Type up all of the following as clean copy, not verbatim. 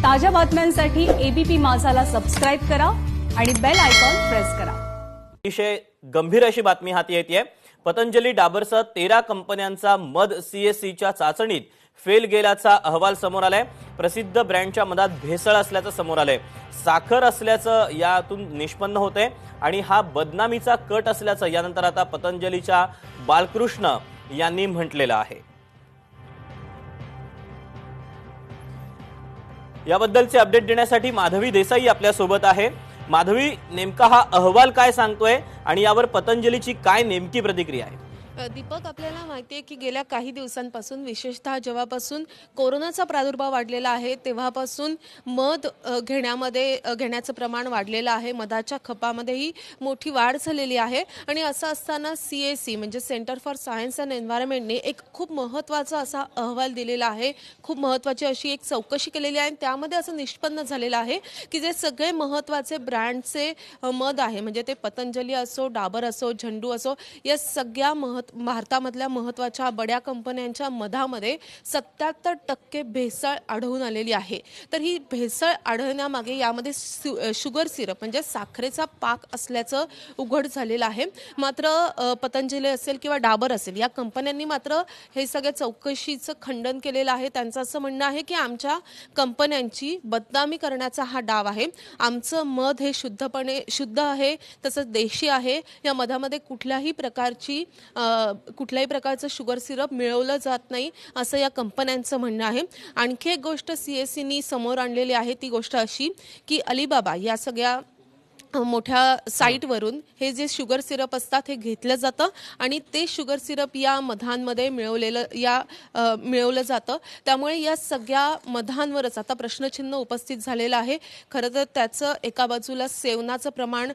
ताज्या बातम्यांसाठी ABP माझाला subscribe करा आणि बेल आयकॉन प्रेस करा। अतिशय गंभीर अशी बातमी हाती येते। पतंजली डाबरसह 13 कंपन्यांचा मध सीएससीच्या चाचणीत फेल गेल्याचा अहवाल समोर आलाय। प्रसिद्ध ब्रँडच्या मधात भेसळ असल्याचं समोर आलंय, साखर असल्याचं यातून निष्पन्न होतंय आणि हा बदनामीचा कट असल्याचं यानंतर आता पतंजलीच्या बालकृष्ण यांनी म्हटलेलं आहे। याबद्दलचे अपडेट देण्यासाठी माधवी देसाई आपल्या सोबत आहे। माधवी, नेमका हा अहवाल काय सांगतोय आणि यावर पतंजलीची काय नेमकी प्रतिक्रिया आहे? दीपक, आपल्याला माहिती आहे की गेल्या काही दिवसांपासून, विशेषतः जेव्हापासून कोरोनाचा प्रादुर्भाव वाढलेला आहे तेव्हापासून मध घेण्याचं प्रमाण वाढलेलं आहे। मधाच्या खपामध्येही मोठी वाढ झालेली आहे आणि असं असताना सीएसी म्हणजे सेंटर फॉर सायन्स अँड एन्व्हायरमेंटने एक खूप महत्त्वाचा असा अहवाल दिलेला आहे। खूप महत्त्वाची अशी एक चौकशी केलेली आहे आणि त्यामध्ये असं निष्पन्न झालेलं आहे की जे सगळे महत्त्वाचे ब्रँडचे मध आहे, म्हणजे ते पतंजली असो, डाबर असो, झंडू असो, या सगळ्या भारतामधल्या महत्त्वाच्या बड्या कंपन्यांच्या मधामध्ये 77% भेसळ आढळून आलेली आहे। तर ही भेसळ आढळण्यामागे यामध्ये शुगर सिरप म्हणजे साखरेचा पाक असल्याचं उघड झालेलं आहे। मात्र पतंजली असेल किंवा डाबर असेल, या कंपन्यांनी मात्र हे सगळ्या चौकशीचं खंडन केलेलं आहे। त्यांचं असं म्हणणं आहे की आमच्या कंपन्यांची बदनामी करण्याचा हा डाव आहे। आमचं मध हे शुद्ध आहे, तसंच देशी आहे। या मधामध्ये कुठल्याही प्रकारचं शुगर सिरप मिळवलं जात नाही, असं या कंपन्यांचं म्हणणं आहे। आणखी एक गोष्ट सीएससीनी समोर आणलेली आहे, ती गोष्ट अशी की अलीबाबा या सगळ्या मोठ्या साईटवरून हे जे शुगर सिरप असतात हे घेतलं जातं आणि ते शुगर सिरप या मधांमध्ये मिळवलं जातं। त्यामुळे या सगळ्या मधांवरच आता प्रश्नचिन्ह उपस्थित झालेलं आहे। खरं तर त्याचं एका बाजूला सेवनाचं प्रमाण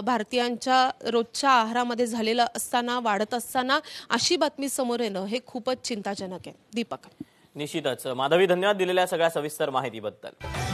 भारतीयांच्या रोजच्या आहारामध्ये झालेलं असताना, वाढत असताना अशी बातमी समोर येणं हे खूपच चिंताजनक आहे। दीपक, निश्चितच माधवी, धन्यवाद दिलेल्या सगळ्या सविस्तर माहितीबद्दल।